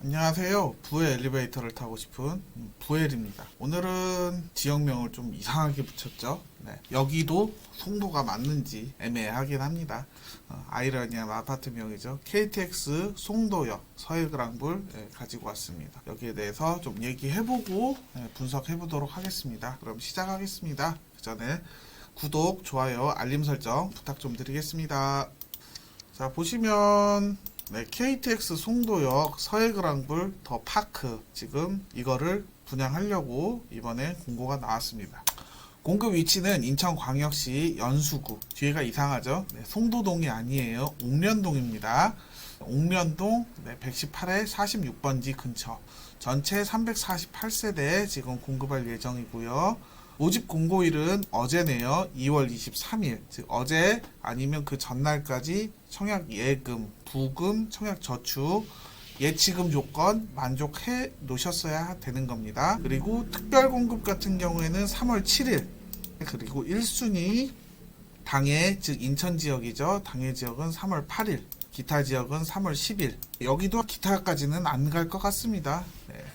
안녕하세요. 부의 엘리베이터를 타고 싶은 부엘입니다. 오늘은 지역명을 좀 이상하게 붙였죠. 네, 여기도 송도가 맞는지 애매하긴 합니다. 아이러니한 아파트명이죠. KTX 송도역 서해그랑불 가지고 왔습니다. 여기에 대해서 좀 얘기해보고 분석해보도록 하겠습니다. 그럼 시작하겠습니다. 그 전에 구독, 좋아요, 알림 설정 부탁 좀 드리겠습니다. 자, 보시면 KTX 송도역 서해그랑불 더 파크 지금 이거를 분양하려고 이번에 공고가 나왔습니다. 공급 위치는 인천광역시 연수구. 뒤에가 이상하죠? 송도동이 아니에요. 옥련동입니다. 옥련동 118에 46번지 근처. 전체 348세대 지금 공급할 예정이고요. 모집 공고일은 어제네요. 2월 23일. 즉 어제 아니면 그 전날까지 청약 예금, 부금, 청약 저축, 예치금 조건 만족해 놓으셨어야 되는 겁니다. 그리고 특별 공급 같은 경우에는 3월 7일. 그리고 1순위 당해, 즉 인천 지역이죠. 당해 지역은 3월 8일. 기타 지역은 3월 10일. 여기도 기타까지는 안 갈 것 같습니다.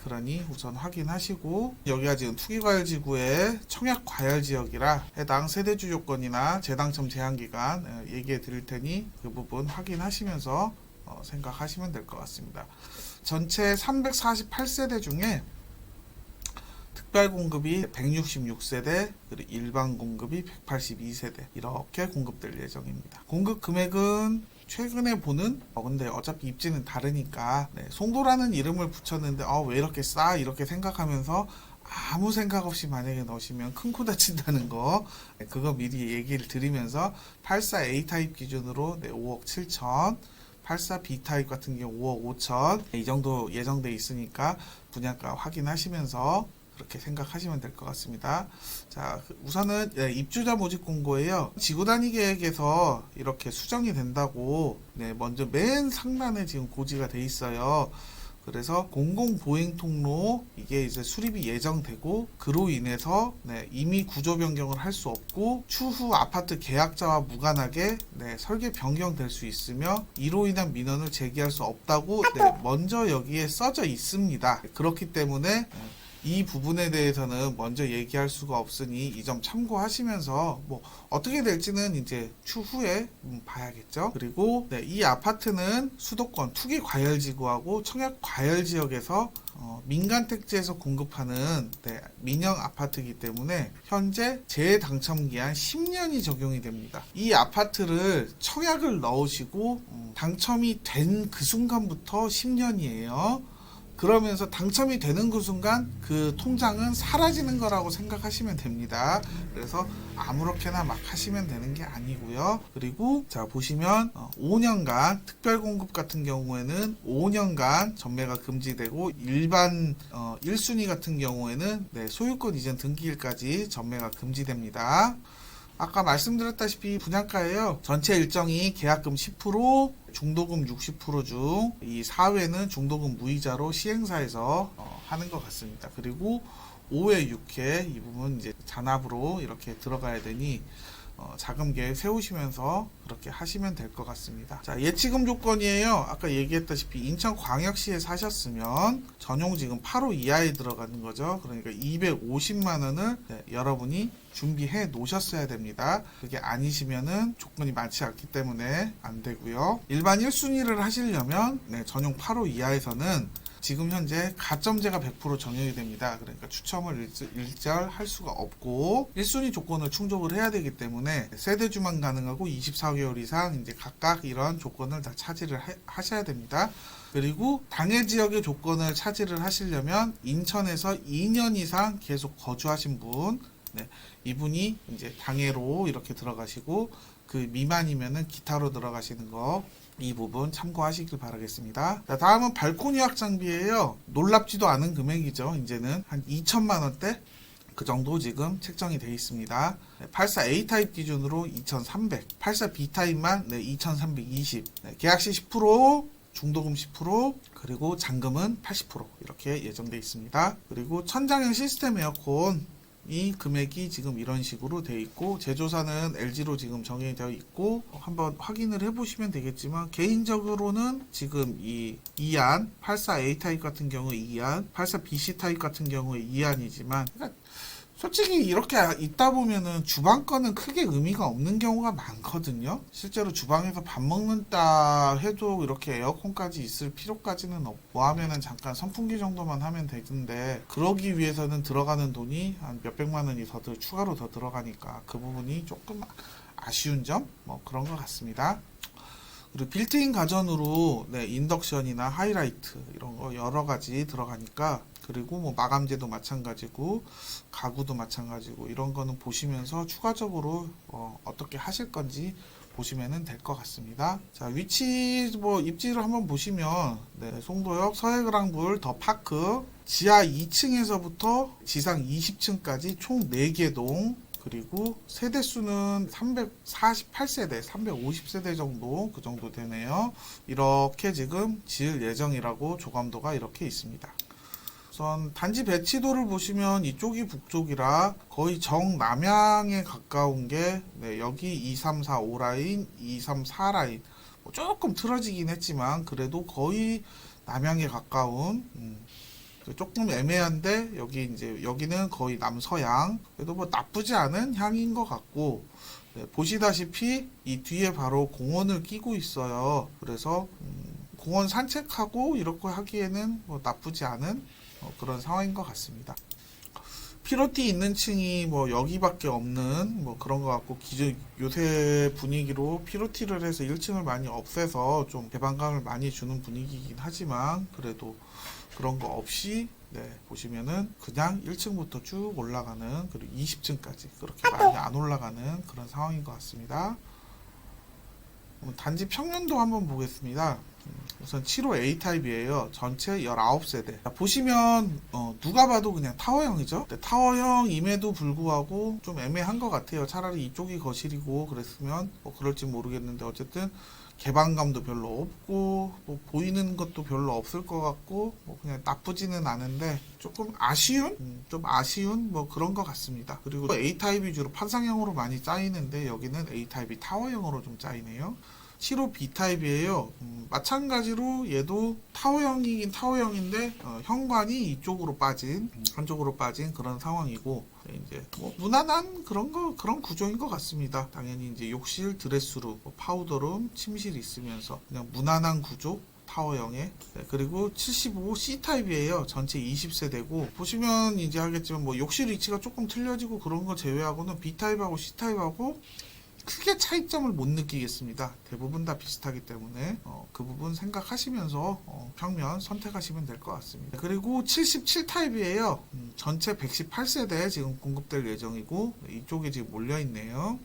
그러니 우선 확인하시고, 여기가 지금 투기과열지구의 청약과열지역이라 해당 세대주 조건이나 재당첨 제한기간 얘기해 드릴 테니 그 부분 확인하시면서 생각하시면 될 것 같습니다. 전체 348세대 중에 특별 공급이 166세대, 그리고 일반 공급이 182세대 이렇게 공급될 예정입니다. 공급 금액은 최근에 보는 근데 어차피 입지는 다르니까 송도라는 이름을 붙였는데 왜 이렇게 싸 이렇게 생각하면서 아무 생각 없이 만약에 넣으시면 큰 코 다친다는 거 그거 미리 얘기를 드리면서 84A 타입 기준으로 5억 7천, 84B 타입 같은 경우 5억 5천 이 정도 예정돼 있으니까 분양가 확인하시면서 그렇게 생각하시면 될 것 같습니다. 자, 우선은 입주자 모집 공고예요. 지구단위 계획에서 이렇게 수정이 된다고 먼저 맨 상단에 지금 고지가 돼 있어요. 그래서 공공보행 통로 이게 이제 수립이 예정되고 그로 인해서 이미 구조 변경을 할 수 없고 추후 아파트 계약자와 무관하게 설계 변경될 수 있으며 이로 인한 민원을 제기할 수 없다고 먼저 여기에 써져 있습니다. 그렇기 때문에 이 부분에 대해서는 먼저 얘기할 수가 없으니 이 점 참고하시면서 어떻게 될지는 이제 추후에 봐야겠죠. 그리고 이 아파트는 수도권 투기과열지구하고 청약과열지역에서 민간 택지에서 공급하는 민영 아파트이기 때문에 현재 재당첨기한 10년이 적용이 됩니다. 이 아파트를 청약을 넣으시고 당첨이 된 그 순간부터 10년이에요. 그러면서 당첨이 되는 그 순간 그 통장은 사라지는 거라고 생각하시면 됩니다. 그래서 아무렇게나 막 하시면 되는 게 아니고요. 그리고 자 보시면 5년간 특별 공급 같은 경우에는 5년간 전매가 금지되고 일반 1순위 같은 경우에는 소유권 이전 등기일까지 전매가 금지됩니다. 아까 말씀드렸다시피 분양가예요. 전체 일정이 계약금 10%, 중도금 60% 중 이 4회는 중도금 무이자로 시행사에서 하는 것 같습니다. 그리고 5회, 6회 이 부분 이제 잔압으로 이렇게 들어가야 되니 자금 계획 세우시면서 그렇게 하시면 될 것 같습니다. 자, 예치금 조건이에요. 아까 얘기했다시피 인천광역시에 사셨으면 전용 지금 8호 이하에 들어가는 거죠. 그러니까 250만 원을 여러분이 준비해 놓으셨어야 됩니다. 그게 아니시면은 조건이 많지 않기 때문에 안 되고요. 일반 1순위를 하시려면 전용 8호 이하에서는 지금 현재 가점제가 100% 적용이 됩니다. 그러니까 추첨을 일절 수가 없고 1순위 조건을 충족을 해야 되기 때문에 세대주만 가능하고 24개월 이상 이제 각각 이런 조건을 다 차지를 하셔야 됩니다. 그리고 당해 지역의 조건을 차지를 하시려면 인천에서 2년 이상 계속 거주하신 분 이분이 이제 당해로 이렇게 들어가시고 그 미만이면은 기타로 들어가시는 거 이 부분 참고하시길 바라겠습니다. 자, 다음은 발코니 확장비예요. 놀랍지도 않은 금액이죠. 이제는 한 2천만 원대 그 정도 지금 책정이 되어 있습니다. 84A 타입 기준으로 2,300, 84B 타입만 2,320, 계약시 10%, 중도금 10%, 그리고 잔금은 80% 이렇게 예정되어 있습니다. 그리고 천장형 시스템 에어컨 이 금액이 지금 이런 식으로 되어 있고 제조사는 LG로 지금 정해되어 있고 한번 확인을 해보시면 되겠지만 개인적으로는 지금 이 2안 84A 타입 같은 경우에 2안 84BC 타입 같은 경우에 2안이지만 그러니까 솔직히 이렇게 있다 보면은 주방 거는 크게 의미가 없는 경우가 많거든요. 실제로 주방에서 밥 먹는다 해도 이렇게 에어컨까지 있을 필요까지는 없고 뭐 하면은 잠깐 선풍기 정도만 하면 되는데 그러기 위해서는 들어가는 돈이 한 몇백만 원이 추가로 더 들어가니까 그 부분이 조금 아쉬운 점 뭐 그런 것 같습니다. 그리고 빌트인 가전으로 인덕션이나 하이라이트 이런 거 여러 가지 들어가니까 그리고 뭐 마감재도 마찬가지고 가구도 마찬가지고 이런 거는 보시면서 추가적으로 어떻게 하실 건지 보시면 될 것 같습니다. 자, 위치 뭐 입지를 한번 보시면 송도역 서해그랑불 더 파크 지하 2층에서부터 지상 20층까지 총 4개 동 그리고 세대수는 348세대, 350세대 정도 그 정도 되네요. 이렇게 지금 지을 예정이라고 조감도가 이렇게 있습니다. 우선 단지 배치도를 보시면 이쪽이 북쪽이라 거의 정남향에 가까운 게 여기 2345 라인, 234 라인 조금 틀어지긴 했지만 그래도 거의 남향에 가까운 조금 애매한데 여기는 거의 남서향 그래도 뭐 나쁘지 않은 향인 것 같고 보시다시피 이 뒤에 바로 공원을 끼고 있어요. 그래서 공원 산책하고 이렇게 하기에는 뭐 나쁘지 않은 그런 상황인 것 같습니다. 피로티 있는 층이 뭐 여기밖에 없는 뭐 그런 것 같고 요새 분위기로 피로티를 해서 1층을 많이 없애서 좀 개방감을 많이 주는 분위기이긴 하지만 그래도 그런 거 없이 보시면은 그냥 1층부터 쭉 올라가는 그리고 20층까지 그렇게 많이 안 올라가는 그런 상황인 것 같습니다. 단지 평면도 한번 보겠습니다. 우선 7호 A타입이에요. 전체 19세대. 보시면 누가 봐도 그냥 타워형이죠. 타워형임에도 불구하고 좀 애매한 것 같아요. 차라리 이쪽이 거실이고 그랬으면 뭐 그럴지 모르겠는데 어쨌든 개방감도 별로 없고 뭐 보이는 것도 별로 없을 것 같고 뭐 그냥 나쁘지는 않은데 조금 아쉬운 뭐 그런 것 같습니다. 그리고 A타입이 주로 판상형으로 많이 짜이는데 여기는 A타입이 타워형으로 좀 짜이네요. 7호 B타입이에요. 마찬가지로 얘도 타워형이긴 타워형인데 현관이 이쪽으로 빠진 한쪽으로 빠진 그런 상황이고 이제 뭐 무난한 그런 구조인 것 같습니다. 당연히 이제 욕실, 드레스룸, 파우더룸, 침실이 있으면서 그냥 무난한 구조. 타워형에 그리고 75 C타입이에요. 전체 20세대고 보시면 이제 하겠지만 뭐 욕실 위치가 조금 틀려지고 그런 거 제외하고는 B타입하고 C타입하고 크게 차이점을 못 느끼겠습니다. 대부분 다 비슷하기 때문에 그 부분 생각하시면서 평면 선택하시면 될 것 같습니다. 그리고 77 타입이에요. 전체 118세대 지금 공급될 예정이고 이쪽에 지금 몰려있네요.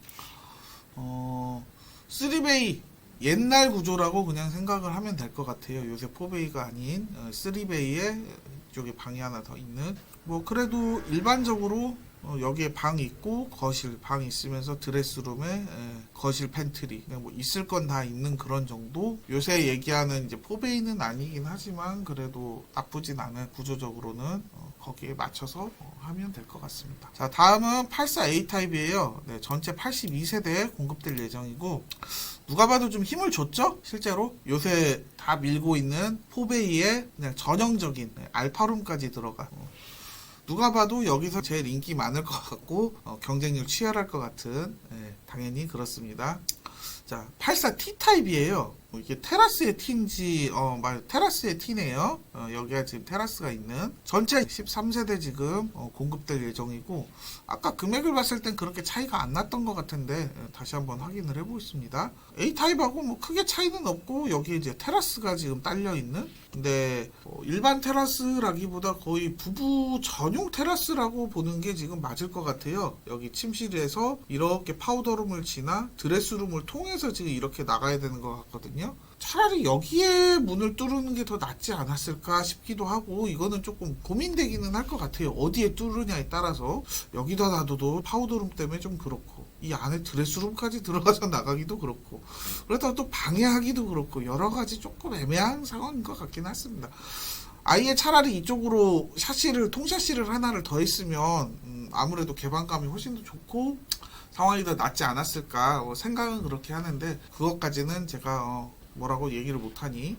3베이 옛날 구조라고 그냥 생각을 하면 될 것 같아요. 요새 4베이가 아닌 3베이에 이쪽에 방이 하나 더 있는 뭐 그래도 일반적으로 여기에 방 있고 거실 방 있으면서 드레스룸에 거실 팬트리 뭐 있을 건 다 있는 그런 정도. 요새 얘기하는 이제 4베이는 아니긴 하지만 그래도 나쁘진 않은 구조적으로는 거기에 맞춰서 하면 될 것 같습니다. 자, 다음은 84A 타입이에요. 전체 82세대 공급될 예정이고 누가 봐도 좀 힘을 줬죠? 실제로 요새 다 밀고 있는 4베이의 그냥 전형적인 알파룸까지 들어가. 누가 봐도 여기서 제일 인기 많을 것 같고 경쟁력 치열할 것 같은 당연히 그렇습니다. 자, 84T 타입이에요. 이게 테라스의 T인지 테라스의 T네요. 여기가 지금 테라스가 있는 전체 13세대 지금 공급될 예정이고 아까 금액을 봤을 땐 그렇게 차이가 안 났던 것 같은데 다시 한번 확인을 해보겠습니다. A타입하고 뭐 크게 차이는 없고 여기에 이제 테라스가 지금 딸려 있는 근데 일반 테라스라기보다 거의 부부 전용 테라스라고 보는 게 지금 맞을 것 같아요. 여기 침실에서 이렇게 파우더룸을 지나 드레스룸을 통해서 지금 이렇게 나가야 되는 것 같거든요. 차라리 여기에 문을 뚫는 게 더 낫지 않았을까 싶기도 하고 이거는 조금 고민되기는 할 것 같아요. 어디에 뚫느냐에 따라서 여기다 놔둬도 파우더룸 때문에 좀 그렇고 이 안에 드레스룸까지 들어가서 나가기도 그렇고 그렇다고 또 방해하기도 그렇고 여러 가지 조금 애매한 상황인 것 같긴 했습니다. 아예 차라리 이쪽으로 통샤시를 하나를 더 했으면 아무래도 개방감이 훨씬 더 좋고 상황이 더 낫지 않았을까 생각은 그렇게 하는데 그것까지는 제가 뭐라고 얘기를 못하니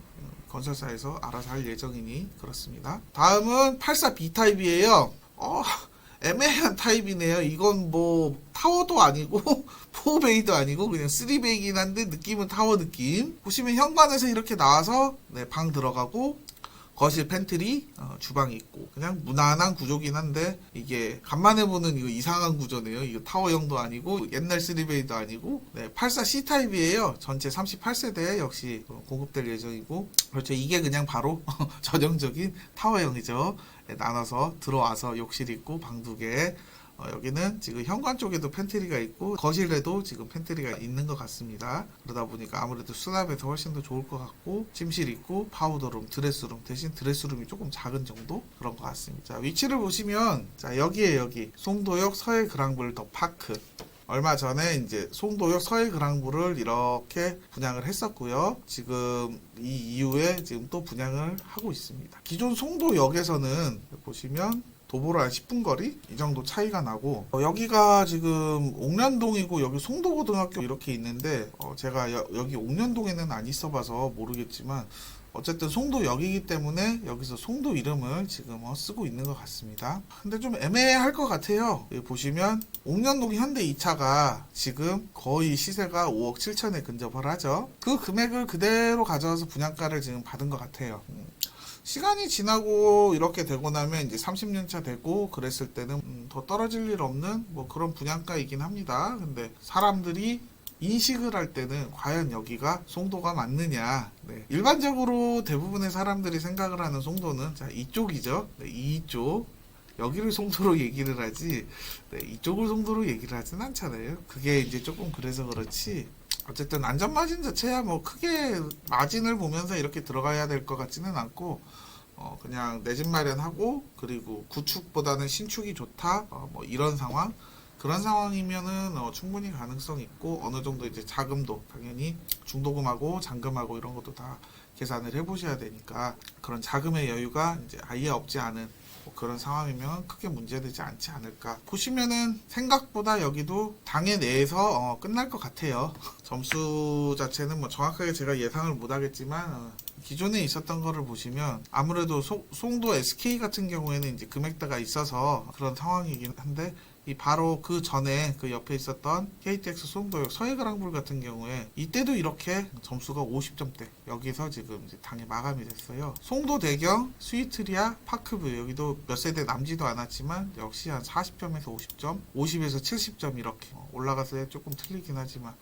건설사에서 알아서 할 예정이니 그렇습니다. 다음은 84B 타입이에요. 애매한 타입이네요. 이건 뭐 타워도 아니고 4베이도 아니고 그냥 3베이긴 한데 느낌은 타워 느낌. 보시면 현관에서 이렇게 나와서 방 들어가고 거실 팬트리, 주방이 있고 그냥 무난한 구조긴 한데 이게 간만에 보는 이거 이상한 구조네요. 이거 타워형도 아니고 옛날 3베이도 아니고 84C 타입이에요. 전체 38세대 역시 공급될 예정이고 그렇죠. 이게 그냥 바로 전형적인 타워형이죠. 나눠서 들어와서 욕실 있고 방 2개 여기는 지금 현관 쪽에도 팬트리가 있고 거실에도 지금 팬트리가 있는 것 같습니다. 그러다 보니까 아무래도 수납에서 훨씬 더 좋을 것 같고 침실 있고 파우더룸, 드레스룸 대신 드레스룸이 조금 작은 정도 그런 것 같습니다. 자, 위치를 보시면 자 여기에 여기 송도역 서해 그랑블 더 파크 얼마 전에 이제 송도역 서해 그랑블을 이렇게 분양을 했었고요. 지금 이 이후에 지금 또 분양을 하고 있습니다. 기존 송도역에서는 보시면 도보로 한 10분 거리 이 정도 차이가 나고 여기가 지금 옥련동이고 여기 송도고등학교 이렇게 있는데 제가 여기 옥련동에는 안 있어봐서 모르겠지만 어쨌든 송도역이기 때문에 여기서 송도 이름을 지금 쓰고 있는 것 같습니다. 근데 좀 애매할 것 같아요. 여기 보시면 옥련동 현대 2차가 지금 거의 시세가 5억 7천에 근접을 하죠. 그 금액을 그대로 가져와서 분양가를 지금 받은 것 같아요. 시간이 지나고 이렇게 되고 나면 이제 30년 차 되고 그랬을 때는 더 떨어질 일 없는 뭐 그런 분양가이긴 합니다. 근데 사람들이 인식을 할 때는 과연 여기가 송도가 맞느냐. 일반적으로 대부분의 사람들이 생각을 하는 송도는 자 이쪽이죠. 이쪽. 여기를 송도로 얘기를 하지 이쪽을 송도로 얘기를 하진 않잖아요. 그게 이제 조금 그래서 그렇지 어쨌든 안전마진 자체야 뭐 크게 마진을 보면서 이렇게 들어가야 될 것 같지는 않고 그냥 내 집 마련하고 그리고 구축보다는 신축이 좋다 뭐 이런 상황 그런 상황이면은 충분히 가능성 있고 어느 정도 이제 자금도 당연히 중도금하고 잔금하고 이런 것도 다 계산을 해보셔야 되니까 그런 자금의 여유가 이제 아예 없지 않은 뭐 그런 상황이면 크게 문제되지 않지 않을까. 보시면은 생각보다 여기도 당해 내에서 끝날 것 같아요. 점수 자체는 뭐 정확하게 제가 예상을 못하겠지만 기존에 있었던 거를 보시면 아무래도 송도 SK 같은 경우에는 이제 금액대가 있어서 그런 상황이긴 한데 이 바로 그 전에 그 옆에 있었던 KTX 송도역 서해그랑블 같은 경우에 이때도 이렇게 점수가 50점대 여기서 지금 이제 당일 마감이 됐어요. 송도대경, 스위트리아, 파크뷰 여기도 몇 세대 남지도 않았지만 역시 한 40점에서 50점, 50에서 70점 이렇게 올라가서 조금 틀리긴 하지만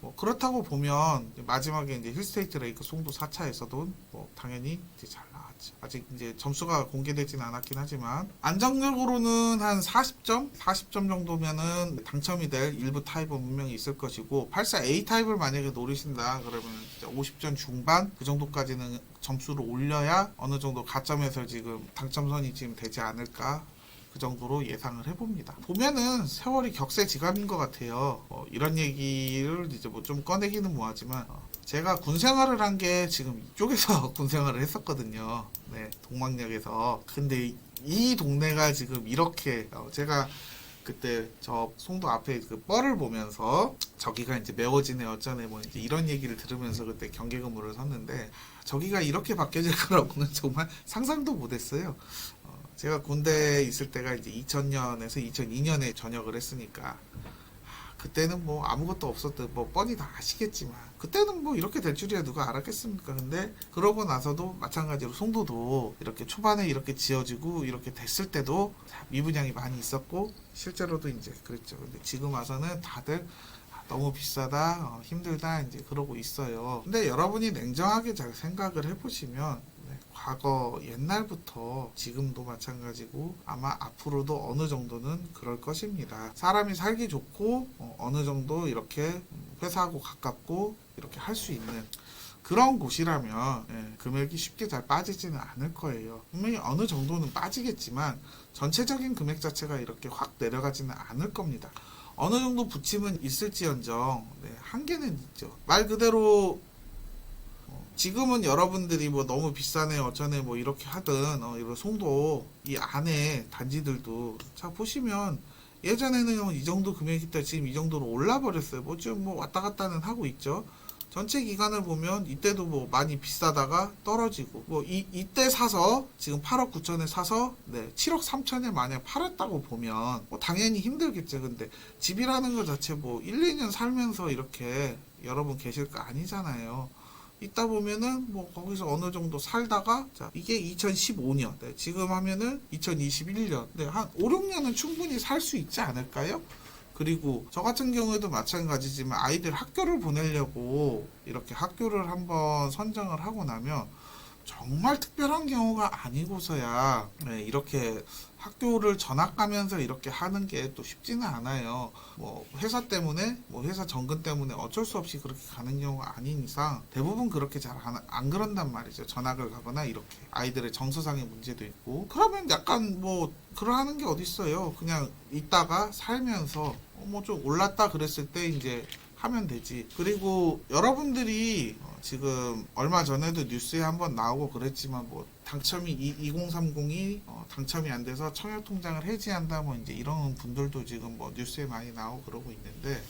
뭐 그렇다고 보면 마지막에 이제 힐스테이트 레이크 송도 4차에서도 뭐 당연히 이제 잘 나왔죠. 아직 이제 점수가 공개되진 않았긴 하지만 안정적으로는 한 40점 정도면은 당첨이 될 일부 타입은 분명히 있을 것이고 84A 타입을 만약에 노리신다 그러면 50점 중반 그 정도까지는 점수를 올려야 어느 정도 가점에서 지금 당첨선이 지금 되지 않을까 그 정도로 예상을 해봅니다. 보면은 세월이 격세지감인 것 같아요. 이런 얘기를 이제 뭐 좀 꺼내기는 뭐하지만 제가 군 생활을 한 게 지금 이쪽에서 군 생활을 했었거든요. 네, 동막역에서. 근데 이 동네가 지금 이렇게 제가 그때 저 송도 앞에 그 뻘을 보면서 저기가 이제 메워지네 어쩌네 뭐 이제 이런 얘기를 들으면서 그때 경계 근무를 섰는데 저기가 이렇게 바뀌어질 거라고는 정말 상상도 못했어요. 제가 군대에 있을 때가 이제 2000년에서 2002년에 전역을 했으니까 그때는 뭐 아무것도 없었던 뭐 뻔히 다 아시겠지만 그때는 뭐 이렇게 될 줄이야 누가 알았겠습니까. 근데 그러고 나서도 마찬가지로 송도도 이렇게 초반에 이렇게 지어지고 이렇게 됐을 때도 미분양이 많이 있었고 실제로도 이제 그랬죠. 근데 지금 와서는 다들 너무 비싸다 힘들다 이제 그러고 있어요. 근데 여러분이 냉정하게 잘 생각을 해보시면 과거 옛날부터 지금도 마찬가지고 아마 앞으로도 어느 정도는 그럴 것입니다. 사람이 살기 좋고 어느 정도 이렇게 회사하고 가깝고 이렇게 할 수 있는 그런 곳이라면 금액이 쉽게 잘 빠지지는 않을 거예요. 분명히 어느 정도는 빠지겠지만 전체적인 금액 자체가 이렇게 확 내려가지는 않을 겁니다. 어느 정도 부침은 있을지언정 한계는 있죠. 말 그대로 지금은 여러분들이 뭐 너무 비싸네 어쩌네 뭐 이렇게 하든 이런 송도 이 안에 단지들도 자 보시면 예전에는 이 정도 금액이 다 지금 이 정도로 올라 버렸어요. 뭐 좀 뭐 왔다 갔다는 하고 있죠. 전체 기간을 보면 이때도 뭐 많이 비싸다가 떨어지고 뭐 이때 사서 지금 8억 9천에 사서 네 7억 3천에 만약 팔았다고 보면 뭐 당연히 힘들겠죠. 근데 집이라는 것 자체 뭐 1, 2년 살면서 이렇게 여러분 계실 거 아니잖아요. 있다 보면은 뭐 거기서 어느 정도 살다가 자 이게 2015년 네, 지금 하면은 2021년 네, 한 5, 6년은 충분히 살 수 있지 않을까요? 그리고 저 같은 경우에도 마찬가지지만 아이들 학교를 보내려고 이렇게 학교를 한번 선정을 하고 나면 정말 특별한 경우가 아니고서야 네, 이렇게 학교를 전학 가면서 이렇게 하는 게 또 쉽지는 않아요. 뭐 회사 때문에 뭐 회사 정근 때문에 어쩔 수 없이 그렇게 가는 경우가 아닌 이상 대부분 그렇게 잘 안 그런단 말이죠. 전학을 가거나 이렇게 아이들의 정서상의 문제도 있고 그러면 약간 뭐 그러하는 게 어디 있어요. 그냥 있다가 살면서 뭐 좀 올랐다 그랬을 때 이제 하면 되지. 그리고 여러분들이 지금 얼마 전에도 뉴스에 한번 나오고 그랬지만 뭐 당첨이 2030이 당첨이 안 돼서 청약통장을 해지한다 뭐 이제 이런 분들도 지금 뭐 뉴스에 많이 나오고 그러고 있는데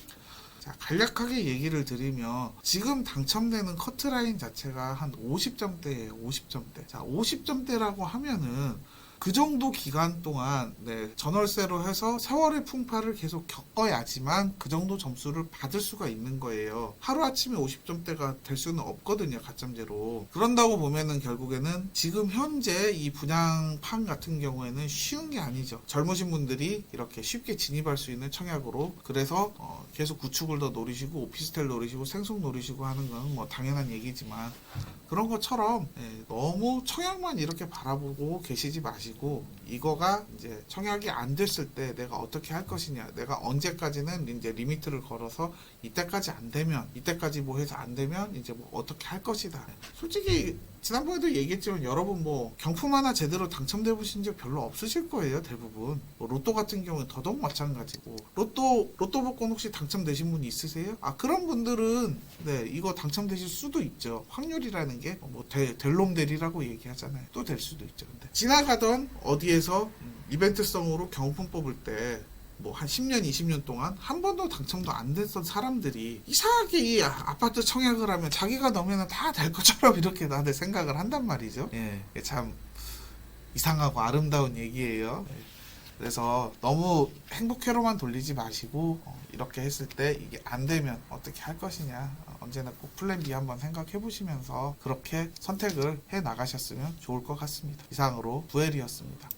자, 간략하게 얘기를 드리면 지금 당첨되는 커트라인 자체가 한 50점대예요. 50점대. 자, 50점대라고 하면은 그 정도 기간 동안 네, 전월세로 해서 세월의 풍파를 계속 겪어야지만 그 정도 점수를 받을 수가 있는 거예요. 하루아침에 50점대가 될 수는 없거든요. 가점제로. 그런다고 보면은 결국에는 지금 현재 이 분양판 같은 경우에는 쉬운 게 아니죠. 젊으신 분들이 이렇게 쉽게 진입할 수 있는 청약으로 그래서 계속 구축을 더 노리시고 오피스텔 노리시고 생속 노리시고 하는 건 뭐 당연한 얘기지만 그런 것처럼 너무 청약만 이렇게 바라보고 계시지 마시고 이거가 이제 청약이 안 됐을 때 내가 어떻게 할 것이냐 내가 언제까지는 이제 리미트를 걸어서 이때까지 안 되면 이때까지 뭐 해서 안 되면 이제 뭐 어떻게 할 것이다. 솔직히 지난번에도 얘기했지만 여러분 뭐 경품 하나 제대로 당첨돼 보신 적 별로 없으실 거예요. 대부분 뭐 로또 같은 경우는 더더욱 마찬가지고 로또 복권 혹시 당첨되신 분 있으세요? 아 그런 분들은 네 이거 당첨되실 수도 있죠. 확률이라는 게 뭐 될 놈 되리라고 얘기하잖아요. 또 될 수도 있죠. 근데 지나가던 어디에서 이벤트성으로 경품 뽑을 때 뭐 한 10년, 20년 동안 한 번도 당첨도 안 됐던 사람들이 이상하게 이 아파트 청약을 하면 자기가 넣으면 다 될 것처럼 이렇게 다들 생각을 한단 말이죠. 예, 참 이상하고 아름다운 얘기예요. 예, 그래서 너무 행복회로만 돌리지 마시고 이렇게 했을 때 이게 안 되면 어떻게 할 것이냐 언제나 꼭 플랜 B 한번 생각해 보시면서 그렇게 선택을 해 나가셨으면 좋을 것 같습니다. 이상으로 부엘이었습니다.